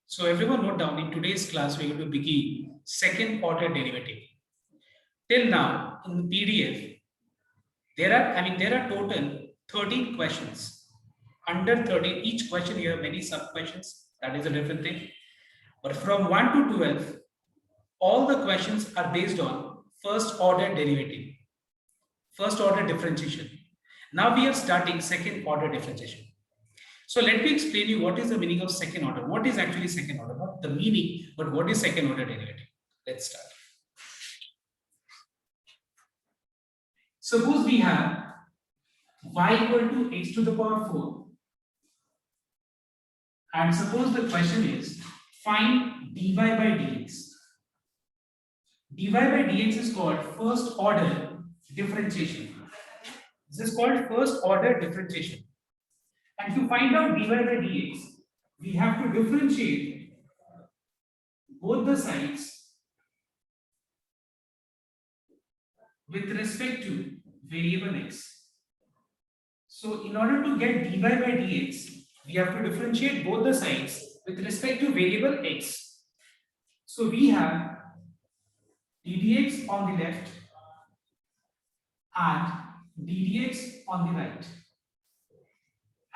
So everyone note down, in today's class we're going to begin second order derivative. Till now in the PDF there are total 13 questions. Under 13 each question you have many sub questions, that is a different thing. But from 1 to 12 all the questions are based on first order derivative, first order differentiation. Now we are starting second order differentiation. So let me explain you what is the meaning of second order. What is actually second order? Not the meaning, but what is second order derivative? Let's start. Suppose we have y equal to x to the power 4. And suppose the question is find dy by dx. Dy by dx is called first order differentiation. This is called first order differentiation. And to find out dy by dx, we have to differentiate both the sides with respect to variable x. So in order to get dy by dx, we have to differentiate both the sides with respect to variable x. So we have ddx on the left and ddx on the right.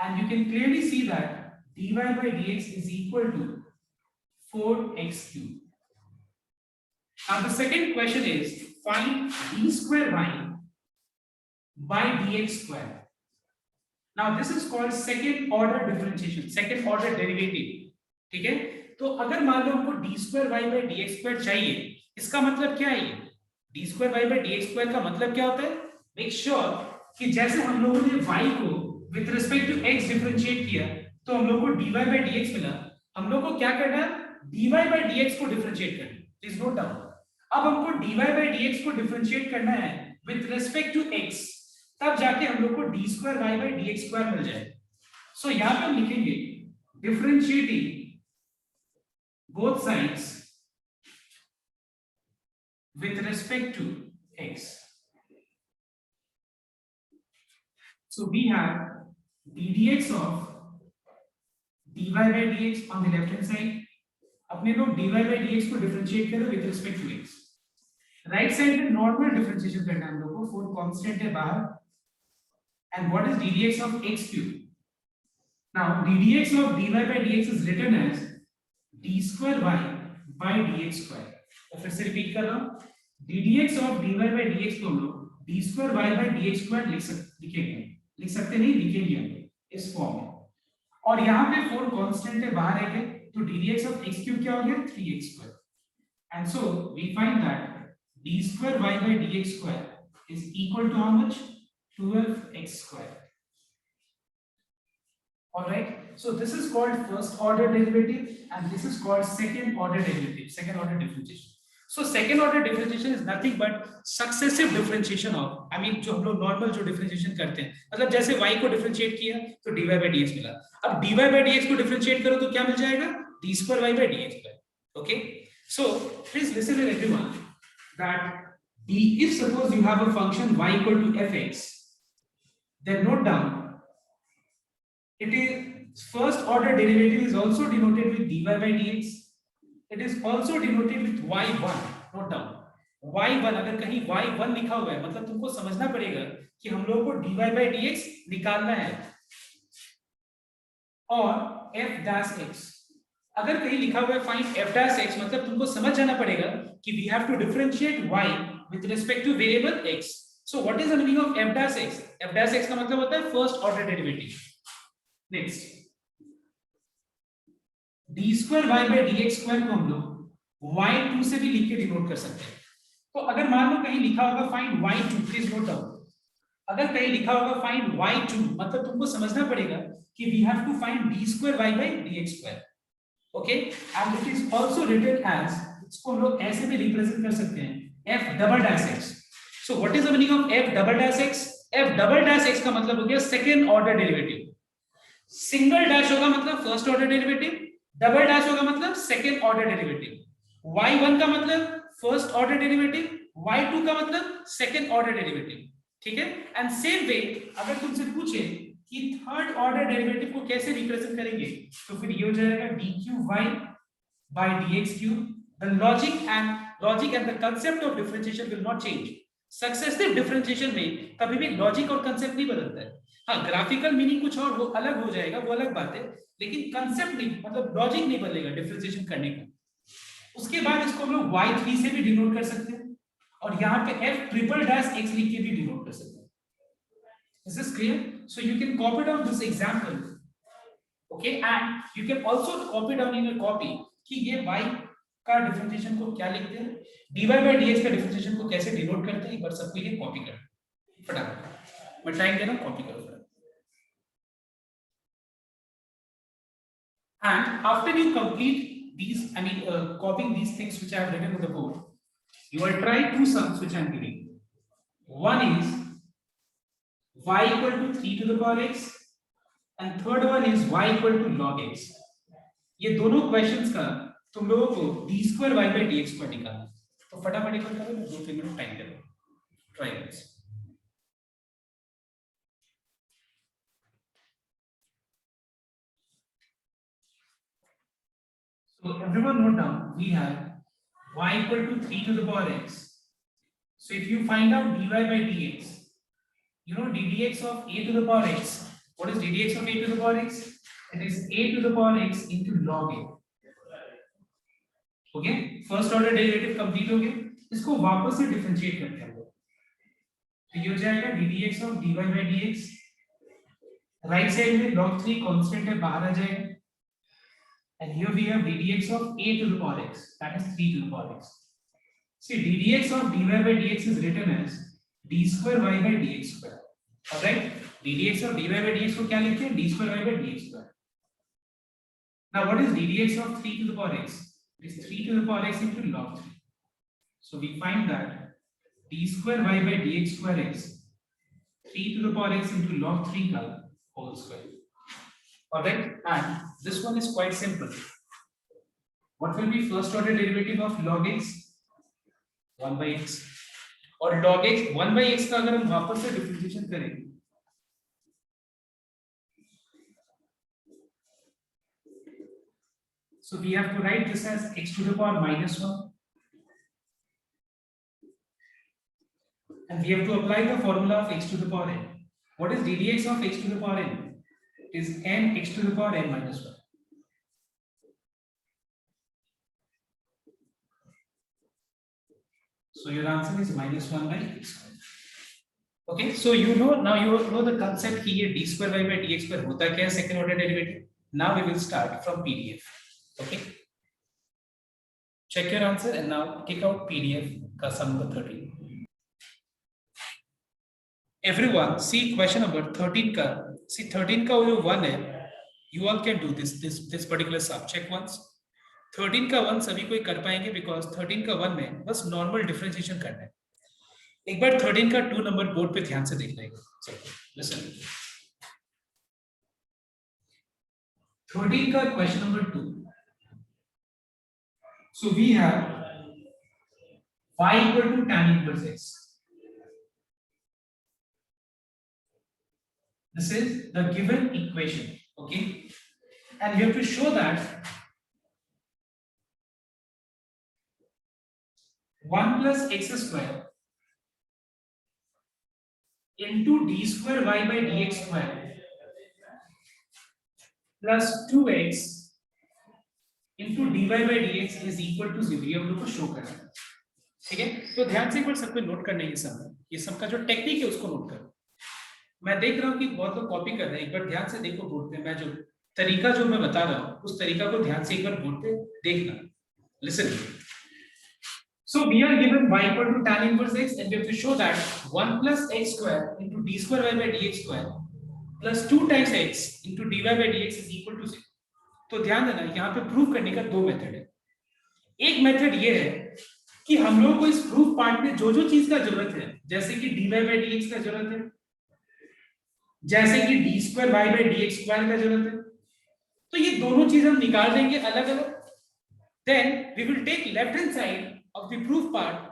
And you can clearly see that dy by dx is equal to 4x cubed. Now the second question is find d square y by dx square. Now this is called second order differentiation, second order derivative. ठीक है, तो अगर मान लो हमको d square y by dx square चाहिए, इसका मतलब क्या है? d square y by dx square का मतलब क्या होता है? Make sure कि जैसे हम लोगों ने y को with respect to x differentiate किया तो हम लोग को dy by dx मिला. हम लोग को क्या करना है? dy by dx को डिफरेंशिएट करना है. Please note down. अब हमको dy by dx को डिफरेंशिएट करना है with respect to x, तब जाके हम लोग को d square y by dx square मिल जाए. So यहाँ पे हम लिखेंगे differentiating both sides with respect to x. So we have ddx of dy by dx on the left hand side. अपने लोग dy by dx को डिफरेंशिएट करें with respect to x. Right side में normal differentiation करना है हम लोग को. 4 कांस्टेंट है बाहर. And what is ddx of x cube? Now ddx of dy by dx is written as d square y by dx square. तो फिर से रिपीट कर रहा हूं. ddx of dy by dx को हम लोग d square y by dx square लिख सकते नहीं, लिखेंगे हम इस फॉर्म में. और यहाँ पे 4 कांस्टेंट है बाहर है, तो ddx of x cube क्या हो गया? 3x square. And so we find that d square y by dx square is equal to how much? 12x square. All right, so this is called first order derivative and this is called second order derivative, second order differentiation. So second order differentiation is nothing but successive differentiation of, I mean जो हम लोग normal जो differentiation करते हैं, मतलब जैसे y को differentiate किया तो dy by dx मिला. अब dy by dx को differentiate करो तो क्या मिल जाएगा? d square y by dx square. Okay, so please listen to everyone that if suppose you have a function y equal to fx, then note down it is first order derivative is also denoted with dy by dx. It is also denoted with y1. Note down y1, अगर कहीं y1 लिखा हुआ है मतलब तुमको समझना पड़ेगा कि हम लोग को dy by dx निकालना है. और f dash x, अगर कहीं लिखा हुआ है find f dash x मतलब तुमको समझ जाना पड़ेगा कि we have to differentiate y with respect to variable x. So what is the meaning of f dash x? F dash x का मतलब होता है first order derivative. Next, d square y by dx square को हम लोग y2 से भी लिख के डिनोट कर सकते हैं. तो अगर मान लो कहीं लिखा होगा find y2, please note down. अगर कहीं लिखा होगा find y2 मतलब तुमको समझना पड़ेगा कि we have to find d square y by dx square. Okay, and it is also written as, इसको हम लोग ऐसे भी रिप्रेजेंट कर सकते हैं f double dash x. So what is the meaning of f double dash x? f double dash x का मतलब हो गया second order derivative. Single dash होगा मतलब first order derivative, double dash होगा मतलब सेकंड ऑर्डर डेरिवेटिव. y1 का मतलब फर्स्ट ऑर्डर डेरिवेटिव, y2 का मतलब सेकंड ऑर्डर डेरिवेटिव. ठीक है, एंड सेम वे अगर तुमसे पूछे कि थर्ड ऑर्डर डेरिवेटिव को कैसे रिप्रेजेंट करेंगे तो फिर ये हो जाएगा d cube y by dx cube. The logic and the concept of differentiation will not change. Successive differentiation में कभी भी लॉजिक और कंसेप्ट नहीं बदलता है. हाँ, ग्राफिकल मीनिंग कुछ और अलग हो जाएगा, वो अलग बात है, लेकिन कंसेप्ट नहीं, मतलब लॉजिक नहीं बदलेगा डिफरेंशिएशन करने का. उसके बाद इसको हम लोग y3 से भी डिनोट कर सकते हैं और यहाँ पे f ट्रिपल डैश x लिख के भी डिनोट कर सकते हैं. Is this clear? So you can copy down this example, okay, and you can also copy down in your copy कि ये y का डिफरेंशिएशन को क्या लिखते हैं, dy by dx का डिफरेंशिएशन को कैसे डिनोट करते हैं, एक बार सबको ये कॉपी कर फटाफट. मैं टाइम दे रहा हूं, कॉपी करो फटाफट. And after you complete these, I mean copying these things which I have written on the board, you will try two sums which I am giving. One is y equal to 3 to the power x and third one is y equal to log x. ये दोनों questions का तुम लोगों को d square y by dx square निकालना है. तो फटाफट एक बार करो, 2-3 मिनट टाइम दे दो. Try this. So everyone note down, we have y equal to 3 to the power x. So if you find out dy by dx, you know ddx of a to the power x. What is ddx of a to the power x? It is a to the power x into log a. Okay, first order derivative complete हो गया. इसको वापस से differentiate करते हैं. तो ये हो जाएगा ddx of dy by dx. Right side में log 3 कांस्टेंट है, बाहर आ जाएगा. And here we have ddx of a to the power x, that is 3 to the power x. See, ddx of dy by dx is written as d square y by dx square. Alright, ddx of dy by dx को क्या लिखते हैं, d square y by dx square. Now what is ddx of 3 to the power x? It is 3 to the power x into log 3. So we find that d square y by dx square is 3 to the power x into log 3 का whole square. Alright, and this one is quite simple. What will be first order derivative of log x? 1 by x. और log x 1 by x का अगर हम वापस से differentiation करें, so we have to write this as x to the power minus 1 and we have to apply the formula of x to the power n. What is ddx of x to the power n? It is n x to the power n minus 1. So your answer is minus 1 by x. Okay, so you know, now you know the concept कि ये d square y by dx square होता क्या है, second order derivative. Now we will start from PDF. Okay, check your answer and now kick out PDF का sum number 13. Everyone see question number 13 का, see 13 का वो जो 1 है, you all can do this particular sum. Check once. 13 का 1 सभी कोई कर पाएंगे because 13 का 1 में बस नॉर्मल डिफरेंशिएशन करना है. एक बार 13 का 2 नंबर बोर्ड पे ध्यान से देखना है. Listen. 13 का question number 2. So we have y equal to tan inverse x. This is the given equation, okay? And we have to show that 1 plus x square into d square y by dx square plus 2x into dy by dx is equal to 0. ये हम लोग को show करना है. ठीक है, तो ध्यान से एक बार सबको नोट करना है ये सब का जो टेक्निक है उसको नोट करो. मैं देख रहा हूँ कि बहुत लोग कॉपी कर रहे हैं. एक बार ध्यान से देखो बोर्ड पे, मैं जो तरीका जो मैं बता रहा हूँ उस तरीका को ध्यान से एक बार बोर्ड पे देखना. Listen. So we are given y equal to tan inverse x and we have to show that 1 plus x square into d square y by dx square plus 2 times x into dy by dx is equal to 0. तो ध्यान देना, यहाँ पे prove करने का 2 method है. एक method ये है कि हम लोगों को इस प्रूफ पार्ट में जो जो चीज का जरूरत है, जैसे कि dy by dx का जरूरत है, जैसे कि d square y by dx square का जरूरत है, तो ये दोनों चीज हम निकाल देंगे अलग अलग. Then we will take left hand side of the proof part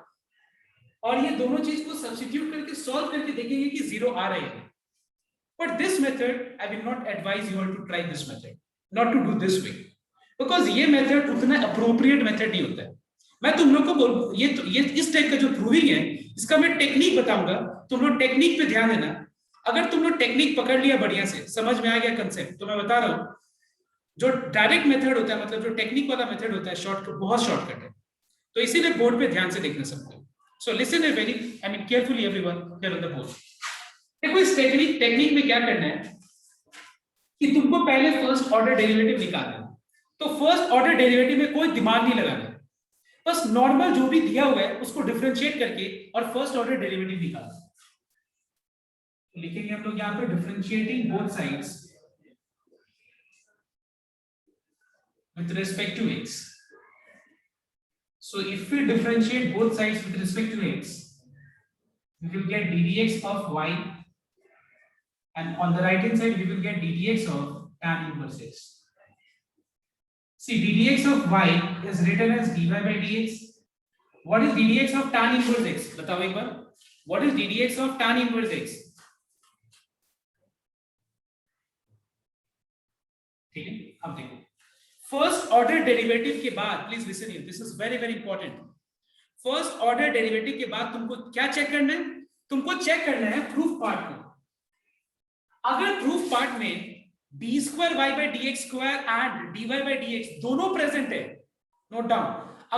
और ये दोनों चीज को सब्स्टिट्यूट करके सॉल्व करके देखेंगे कि 0 आ रहे हैं. But this method I will not advise you all to try this method, not to do this way. Because ये मेथड उतना अप्रोप्रिएट मेथड नहीं होता है। मैं तुम लोग को बोल ये इस टाइप का जो प्रूविंग है इसका मैं टेक्निक बताऊंगा, तुम लोग टेक्निक पे ध्यान देना। अगर तुम लोग टेक्निक पकड़ लिया बढ़िया से, समझ में आ गया कंसेप्ट, तो मैं बता रहा हूं जो डायरेक्ट मेथड होता है, मतलब जो टेक्निक वाला मेथड होता है, शॉर्टकट, बहुत शॉर्टकट है। तो इसीलिए बोर्ड पे ध्यान से देखना सबको। So listen a very I mean carefully everyone here on the board. देखो इस टेक्निक में क्या करना है कि तुमको पहले फर्स्ट ऑर्डर डेरिवेटिव निकालना है। तो फर्स्ट ऑर्डर डेरिवेटिव में कोई दिमाग नहीं लगाना, बस नॉर्मल जो भी दिया हुआ है उसको डिफरेंशिएट करके और फर्स्ट ऑर्डर डेरिवेटिव निकालना। लिखेंगे हम लोग यहाँ पे differentiating both sides with respect to x. So if we differentiate both sides with respect to x, we will get ddx of y, and on the right hand side we will get ddx of tan inverse x. See, ddx of y is written as dy by dx. What is ddx of tan inverse x? बताओ एक बार, what is ddx of tan inverse x? ठीक है, अब देखो first order derivative के बाद, please listen here, this is very very important. First order derivative के बाद तुमको क्या चेक करना है? तुमको चेक करना है प्रूफ पार्ट को। अगर प्रूफ पार्ट में d square y by d x square and d y by d x दोनों प्रेजेंट है, नोट डाउन,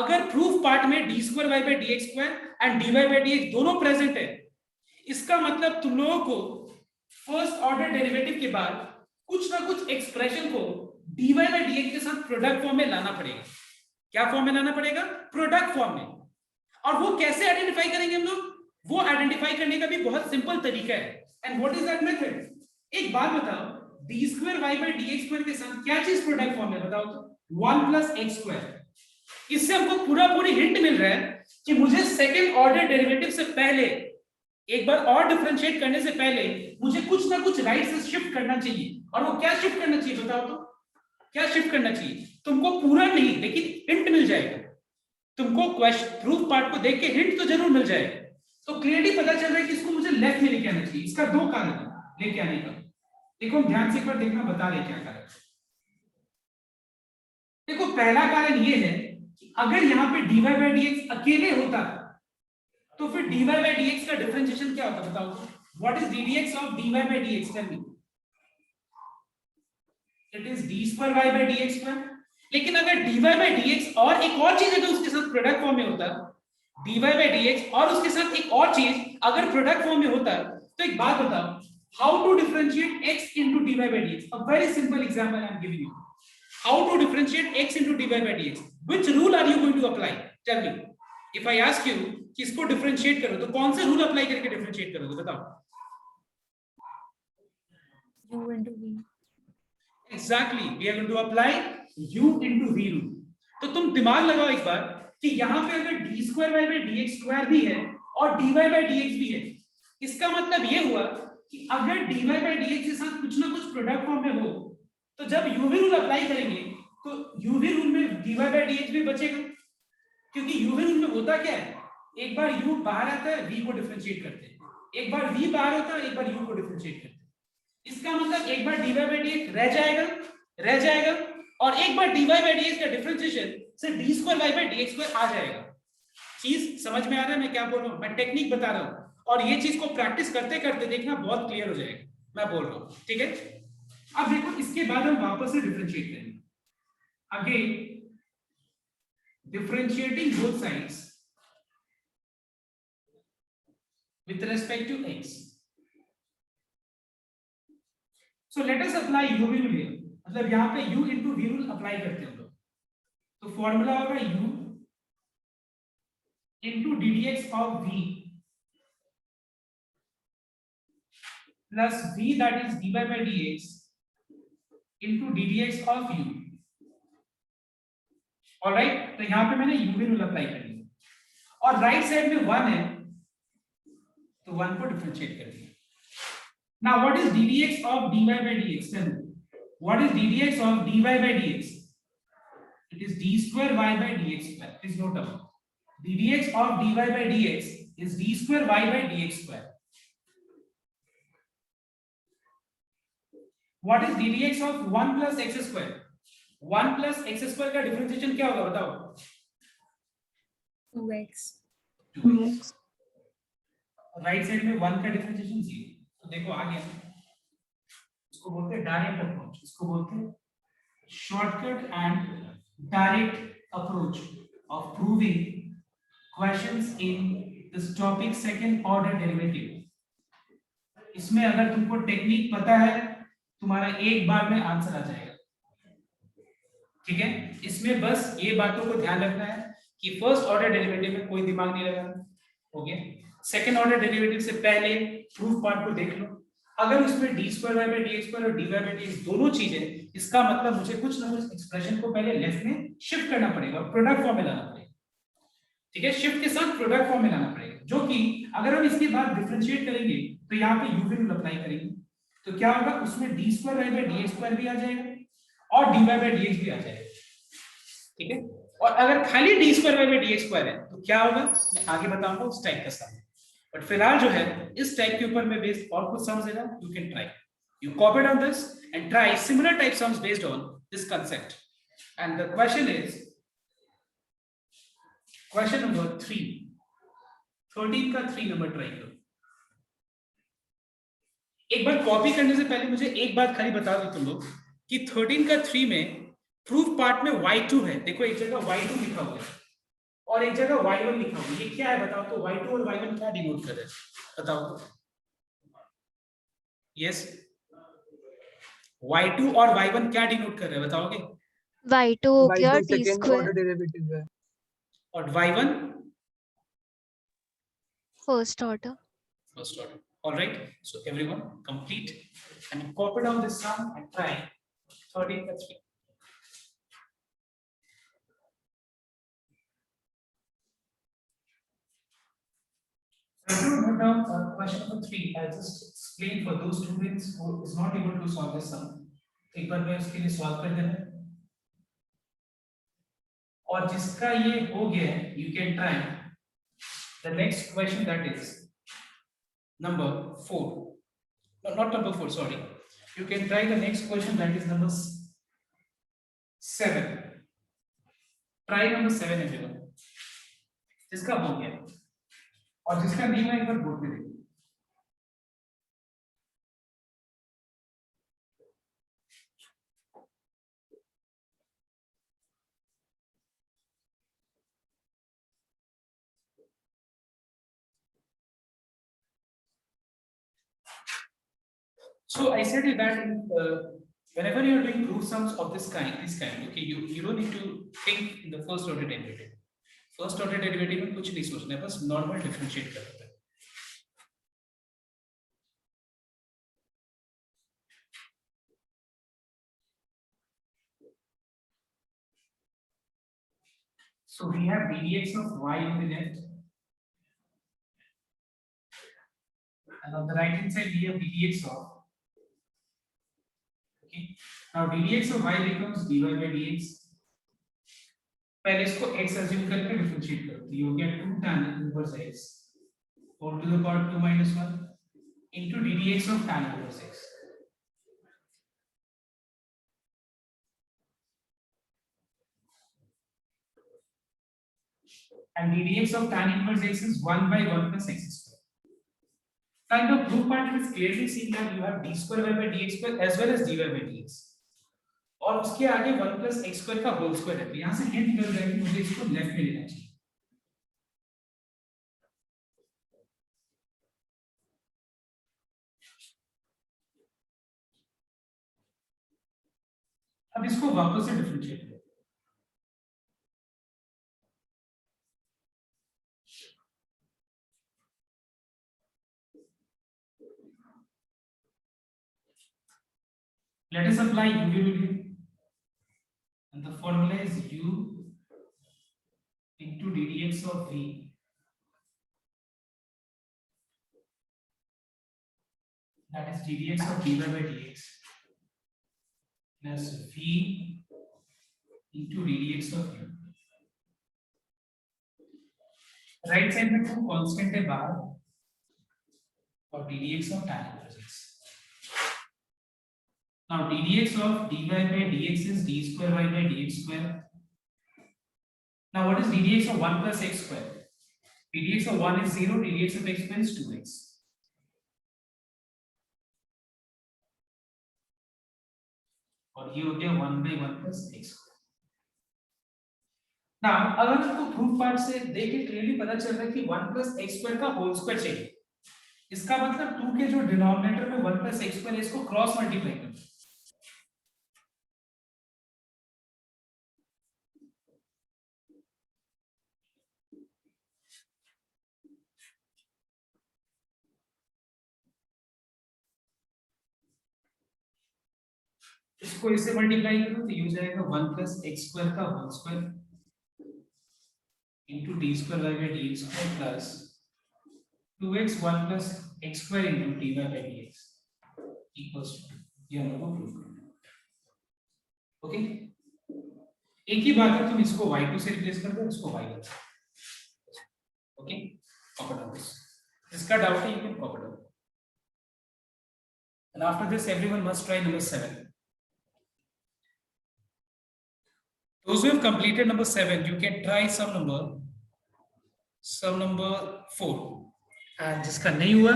अगर प्रूफ पार्ट में d square y by d x square and d y by d x दोनों present है, इसका मतलब तुम लोगों को फर्स्ट ऑर्डर डेरिवेटिव के बाद कुछ ना कुछ एक्सप्रेशन को dy by dx के साथ प्रोडक्ट फॉर्म में लाना पड़ेगा। क्या फॉर्म में लाना पड़ेगा? प्रोडक्ट फॉर्म में। और वो कैसे आइडेंटिफाई करेंगे हम लोग? वो आइडेंटिफाई करने का भी बहुत सिंपल तरीका है। And what is that method? एक बात बताओ, d square y by d x square के साथ क्या चीज प्रोडक्ट फॉर्म में? बताओ तो, 1 प्लस एक्स स्क्वायर। इससे हमको पूरी हिंट मिल रहा है कि मुझे सेकेंड ऑर्डर डेरिवेटिव से पहले, एक बार और डिफरेंशिएट करने से पहले मुझे कुछ ना कुछ राइट से शिफ्ट करना चाहिए। और वो क्या शिफ्ट करना चाहिए बताओ तो? क्या शिफ्ट करना चाहिए? तुमको पूरा नहीं लेकिन हिंट मिल जाएगा। तुमको क्वेश्चन प्रूफ पार्ट को देख के हिंट तो जरूर मिल जाएगा। तो क्लियरली पता चल रहा है कि इसको मुझे लेफ्ट में लेके आना चाहिए। इसका दो कारण है लेके आने का। देखो ध्यान से एक बार देखना, बता रहे क्या कारण। देखो पहला कारण ये है कि अगर यहाँ पे dy by dx अकेले होता तो फिर dy by dx का डिफरेंशिएशन क्या होता बताओ? What is ddx of dy by dx? Tell me. It is d square y by dx square. लेकिन अगर dy by dx और एक और चीज अगर उसके साथ प्रोडक्ट फॉर्म में होता, dy by dx और उसके साथ एक और चीज अगर प्रोडक्ट फॉर्म में होता, तो एक बात बताओ, how to differentiate x into dy by dx? A very simple example I am giving you. How to differentiate x into dy by dx? Which rule are you going to apply? Tell me. If I ask you कि इसको differentiate करो तो कौन सा rule apply करके differentiate करोगे बताओ? u into v. Exactly, we are going to apply u into v rule. तो तुम दिमाग लगाओ एक बार कि यहाँ पे अगर d square y by d x square भी है और dy बाई dx भी है, इसका मतलब ये हुआ कि अगर dy बाई dx के साथ कुछ ना कुछ प्रोडक्ट फॉर्म में हो, तो जब uv रूल अप्लाई करेंगे तो uv रूल में dy बाई dx भी बचेगा। क्योंकि uv रूल में होता क्या है, एक बार u बाहर आता है v को डिफरेंशिएट करते हैं, एक बार v बाहर होता है एक बार u को डिफरेंशिएट करते हैं। इसका मतलब एक बार dy बाई dx रह जाएगा और एक बार dy बाई dx का डिफरेंशिएशन से d square y by dx square आ जाएगा। चीज समझ में आ रहा है मैं क्या बोल रहा हूँ? मैं टेक्निक बता रहा हूँ और ये चीज को प्रैक्टिस करते करते देखना बहुत क्लियर हो जाएगा, मैं बोल रहा हूँ। ठीक है, अब देखो इसके बाद हम वापस से डिफरेंशिएट करेंगे। Again differentiating both sides with respect to x. So let us apply u v rule here. मतलब यहाँ पे u into v rule apply करते हैं हम लोग। तो फॉर्मूला होगा u into ddx of v plus v that is dy by dx into ddx of u. Alright, तो यहाँ पे मैंने u v rule अप्लाई कर दिया और राइट साइड में 1 है तो 1 को डिफरेंशिएट कर दिया। Now what is ddx of dy by dx? Tell me. What is ddx of dy by dx? It is d square y by dx square. Please note down. ddx of dy by dx is d square y by dx square. What is ddx of 1 plus x square? 1 plus x square का differentiation क्या होगा बताओ? 2x. 2x. Right side में 1 का differentiation 0. तो देखो आ गया. इसको बोलते हैं डायरेक्ट अप्रोच. इसको बोलते हैं shortcut and direct approach of proving questions in this topic second order derivative. इसमें अगर तुमको टेक्निक पता है तुम्हारा एक बार में आंसर आ जाएगा. ठीक है, इसमें बस ये बातों को ध्यान रखना है कि फर्स्ट ऑर्डर डेरिवेटिव में कोई दिमाग नहीं लगाना. हो गया. सेकंड ऑर्डर डेरिवेटिव से पहले प्रूफ पार्ट को देख लो. अगर इसमें d square y by d square और डी वाई बाई डी दोनों चीजें, इसका मतलब मुझे कुछ ना कुछ एक्सप्रेशन को पहले लेफ्ट में शिफ्ट करना पड़ेगा, प्रोडक्ट फॉर्म में लाना पड़ेगा. ठीक है, शिफ्ट के साथ प्रोडक्ट फॉर्म में लाना पड़ेगा, जो कि अगर हम इसके बाद डिफरेंशिएट करेंगे तो यहाँ पे यू रूल अप्लाई करेंगे तो क्या होगा, उसमें d square y by d square भी आ जाएगा और डी वाई बाई डी भी आ जाएगा. ठीक है, और अगर खाली d square y by d square है तो क्या होगा मैं आगे बताऊंगा उस टाइप का सम. बट फिलहाल जो है इस टाइप के ऊपर में बेस्ड और कुछ सम्स देगा, you can try. You copy down this and try similar type sums based on this concept. And the question is question number 3. 13 का 3 नंबर ट्राई करो. एक बार कॉपी करने से पहले मुझे एक बात खाली बता दो तुम लोग कि 13 का 3 में प्रूफ पार्ट में y2 है. देखो एक जगह y2 लिखा हुआ है और एक जगह y1 लिखा हुआ है. ये क्या है बताओ तो? y2 और y1 क्या डिनोट कर रहे हैं बताओ तो? यस, y2 और y1 क्या डिनोट कर रहे हैं बताओगे? y2 हो गया y2 t second square order derivative है और y1 first order. first order. All right, so everyone complete and copy down this sum and try 13 plus 3. I will note down question number 3. I'll just explain for those students who is not able to solve this sum. एक बार मैं उसके लिए solve कर देना और जिसका ये हो गया you can try the next question, that is number 4. No, not number 4, sorry. You can try the next question, that is number 7. Try number 7 everyone. जिसका हो गया और जिसका नहीं हुआ एक बार बोर्ड पे देखो. So I said that whenever you are doing proof sums of this kind, okay, you don't need to think in the first order derivative. First order derivative में कुछ नहीं सोचना है, बस normal differentiate करना है. So we have dx of y on the left, and on the right hand side we have dx of. Okay, now dx of y becomes dy by dx. पहले इसको x assume करके differentiate करो तो ये हो गया 2 tan inverse x 4 to the power 2 minus 1 into ddx of tan inverse x. And ddx of tan inverse x is 1 by 1 plus x square. Now in the proof part it is clearly seen that you have d square y by dx square as well as dy by dx. और उसके आगे 1 plus x square का whole square है. तो यहाँ से hint निकल रहा है कि मुझे इसको लेफ्ट में लेना चाहिए. अब इसको वापस से डिफरेंशिएट करो. Let us apply UV medium, and the formula is U into ddx of V. That is ddx of dy by dx plus V into ddx of U. Right side में 2 constant है बाहर और ddx of tan inverse x. Now ddx of dy by dx is d square y by dx square. Now what is ddx of 1 plus x square? ddx of 1 is 0, ddx of x square is 2x. और ये हो गया 1 by 1 plus x square. Now अगर आपको proof part से देख के clearly पता चल रहा है कि 1 plus x square का होल स्क्वायर चाहिए, इसका मतलब 2 के जो डिनोमिनेटर में 1 plus x square है इसको क्रॉस मल्टीप्लाई कर दो. इसको इससे मल्टीप्लाई करो तो ये हो जाएगा 1 plus x square का whole square into d square y by dx square plus 2x 1 plus x square into dy by dx equals to, ये हम लोग को प्रूव करना है. ओके, एक ही बात है, तुम इसको y2 से रिप्लेस कर दो, इसको y कर दो. Okay, pop it out. इसका डाउट है, you can pop it out. And after this everyone must try number 7. Those who have completed number 7, you can try some number 4. And जिसका नहीं हुआ,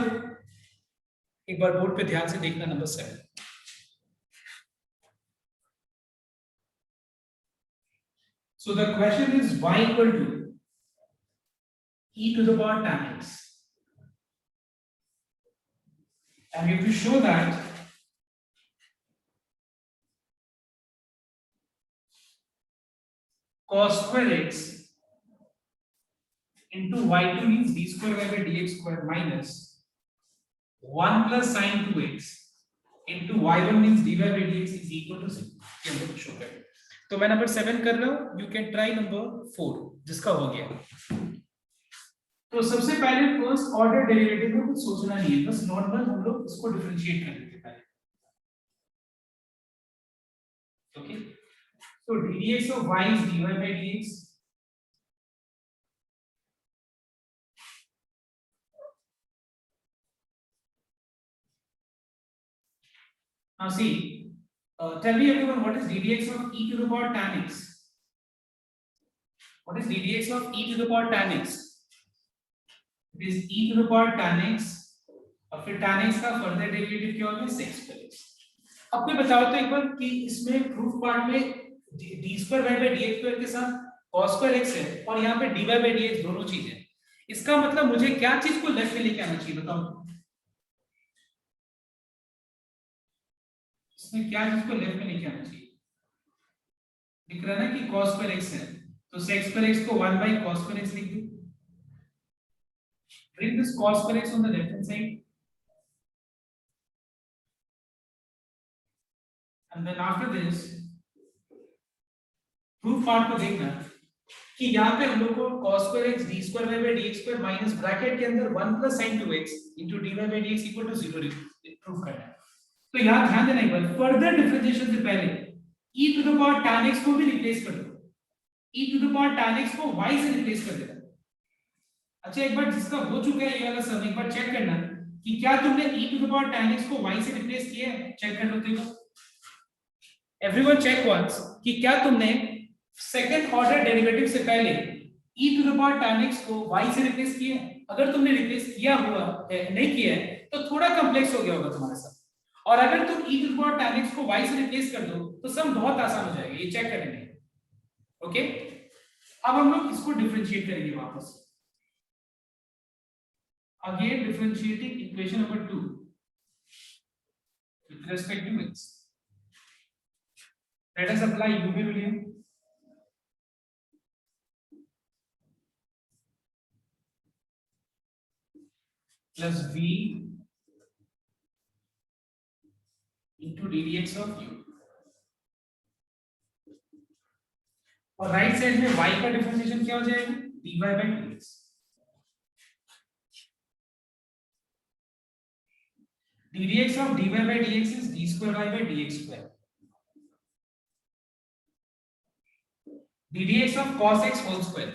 एक बार बोर्ड पे ध्यान से देखना number 7. So the question is y equal to e to the power tan x. And we have to show that cos square x into y2 means d square y by dx square minus 1 plus sin 2x into y1 means dy by dx is equal to 0. ये हम लोग show करें. तो मैं number 7 कर रहा हूं, you can try number 4 जिसका हो गया. तो सबसे पहले फर्स्ट ऑर्डर डेरिवेटिव में कुछ सोचना नहीं है, बस नॉर्मल हम लोग इसको डिफरेंशिएट कर लेते हैं पहले. Okay, so ddx of y is dy by dx. Now see, tell me everyone, what is ddx of e to the power tan x? What is ddx of e to the power tan x? It is e to the power tan x और फिर tan x का further derivative क्या होगा, sec square x. अब मैं बताओ तो एक बार कि इसमें प्रूफ पार्ट में d square y by dx square के साथ cos square x है और यहाँ पे dy by dx दोनों चीज है. इसका मतलब मुझे क्या चीज को लेफ्ट में लेके आना चाहिए, बताओ. इसमें क्या चीज को लेफ्ट में लेके आना चाहिए, दिख रहा है ना कि cos square x है, तो sec square x को 1 by cos square x लिख दो. Bring this cos square x on the left hand side, and then after this proof part को देखना कि यहाँ पे हम लोग को cos square x d square y by dx square minus bracket के अंदर 1 plus sin 2x into dy by dx equal to 0 proof करना है. तो यहाँ ध्यान देना एक बार, फर्दर डिफरेंशिएशन से पहले e to the power tan x को भी रिप्लेस कर दो. e to the power tan x को y से रिप्लेस कर देना. अच्छा, एक बार जिसका हो चुका है ये वाला सम, एक बार चेक करना कि क्या तुमने e to the power tan x को y से रिप्लेस किया है. चेक कर लो देखो, एवरीवन चेक वंस कि क्या तुमने सेकंड ऑर्डर डेरिवेटिव से पहले e to the power tan x को y से रिप्लेस किया है. अगर तुमने रिप्लेस किया हुआ है, नहीं किया है, तो थोड़ा कॉम्प्लेक्स हो गया होगा तुम्हारे साथ. और अगर तुम e to the power tan x को y से रिप्लेस कर दो तो सम बहुत आसान हो जाएगा. ये चेक करेंगे. ओके, अब हम लोग इसको डिफरेंशिएट करेंगे वापस. Again differentiating equation number 2 with respect to x. Let us apply u by William. Plus v into ddx of u. और राइट साइड में y का डिफरेंशिएशन क्या हो जाएगा, dy by dx. ddx of dy by dx is d square y by dx square. ddx of cos x whole square.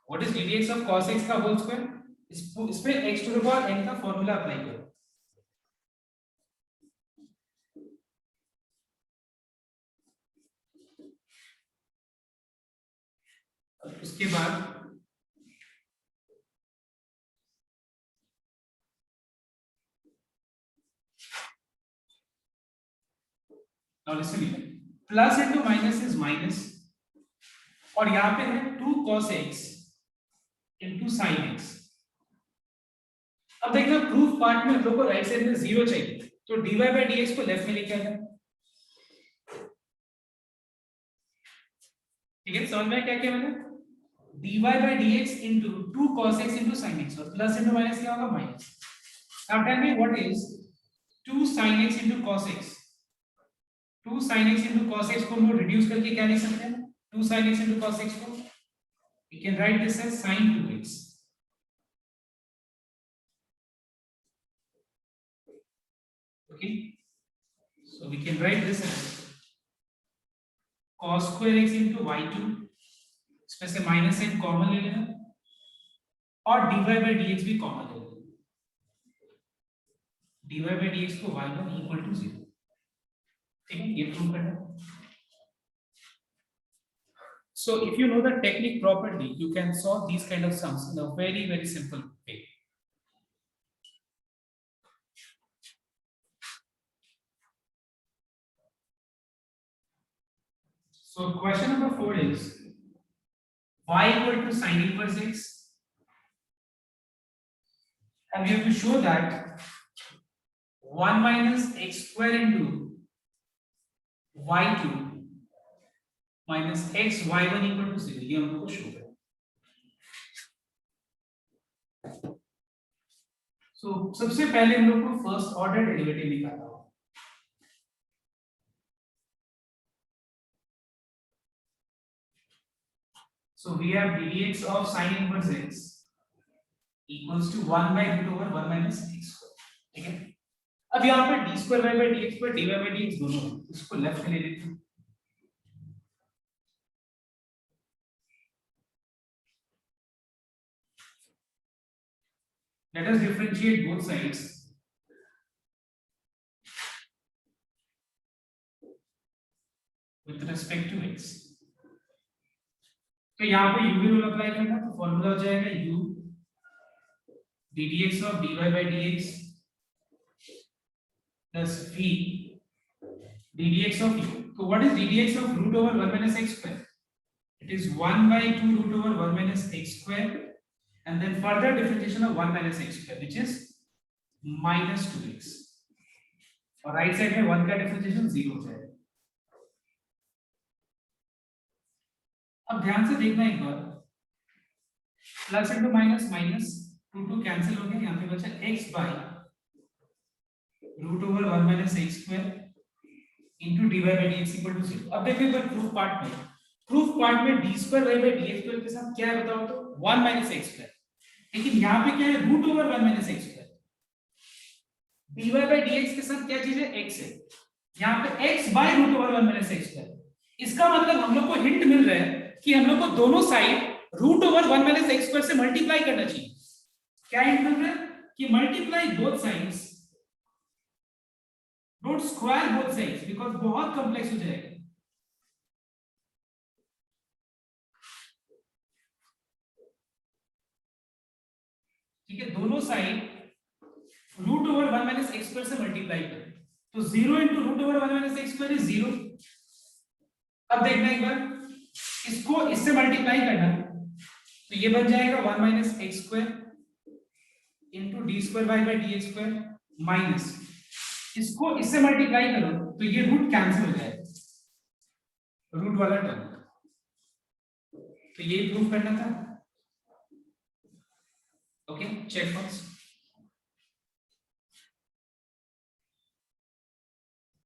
What is ddx of cos x का whole square? इस पे x to the power n का formula apply करो. और उसके बाद now listen here, plus into minus is minus, और यहां पे है 2 cos x into sine x। अब देखना प्रूफ पार्ट में हम लोग को राइट साइड में 0 चाहिए, तो dy by dx को लेफ्ट में लेके आना। ठीक है, समझ में क्या क्या मैंने, dy by dx into 2 cos x into sin x, और प्लस इंटू माइनस क्या होगा, minus. Now tell me what is 2 sin x into cos x। 2 sin x into cos x को हम लोग रिड्यूस करके क्या लिख सकते हैं, 2 sin x into cos x को we can write this as sin 2x। okay, so we can write this as cos square x into y2, इसमें से माइनस साइन कॉमन ले लेना, और dy by dx भी कॉमन ले लेना, dy by dx को y1 equal to 0। ठीक है, ये प्रूव करना। So if you know the technique properly, you can solve these kind of sums in a very very simple way। So question number 4 is y equal to sin inverse x, and we have to show that 1 minus x square into y2 minus x y1 equal to 0, ये हम लोग को show करना। So सबसे पहले हम लोग को फर्स्ट ऑर्डर डेरिवेटिव निकालना होगा। So we have dx of sin inverse x equals to 1 by root over 1 minus x square। ठीक है, अब यहाँ पे d square y by dx पर dy by dx दोनों है, इसको लेफ्ट में ले लेते हैं। Let us differentiate both sides with respect to x। तो यहाँ पे u रूल अप्लाई करना, तो फॉर्मूला हो जाएगा u ddx of dy by dx plus v ddx of u। तो what is ddx of root over 1 minus x square? It is 1 by 2 root over 1 minus x square, and then further differentiation of 1 minus x square, which is minus 2x, और right side में 1 का differentiation 0 हो जाएगा। अब ध्यान से देखना एक बार, plus into minus minus, 2 cancel हो गया, यहाँ पे बचा x by root over 1 minus x square into dy by dx equal to 0। अब देखो एक बार प्रूफ पार्ट में, प्रूफ पार्ट में d square y by dx square के साथ क्या है बताओ तो, 1 minus x square, लेकिन यहाँ पे क्या है, root over 1 minus x square। dy by dx के साथ क्या चीज है, x है, यहाँ पे x by root over 1 minus x square। इसका मतलब हम लोग को हिंट मिल रहा है कि हम लोग को दोनों side root over 1 minus x square से मल्टीप्लाई करना चाहिए। क्या हिंट मिल रहा है कि multiply both sides, don't square both sides because बहुत कॉम्प्लेक्स हो जाएगा। ठीक है, दोनों side root over 1 minus x square से मल्टीप्लाई करें, तो 0 into root over 1 minus x square is 0। अब देखना एक बार, इसको इससे मल्टीप्लाई करना, तो ये बन जाएगा 1 minus x square into d square y by dx square minus, इसको इससे मल्टीप्लाई करो तो ये रूट कैंसिल हो जाएगा, रूट वाला टर्म। तो ये प्रूव करना था। Okay, check box.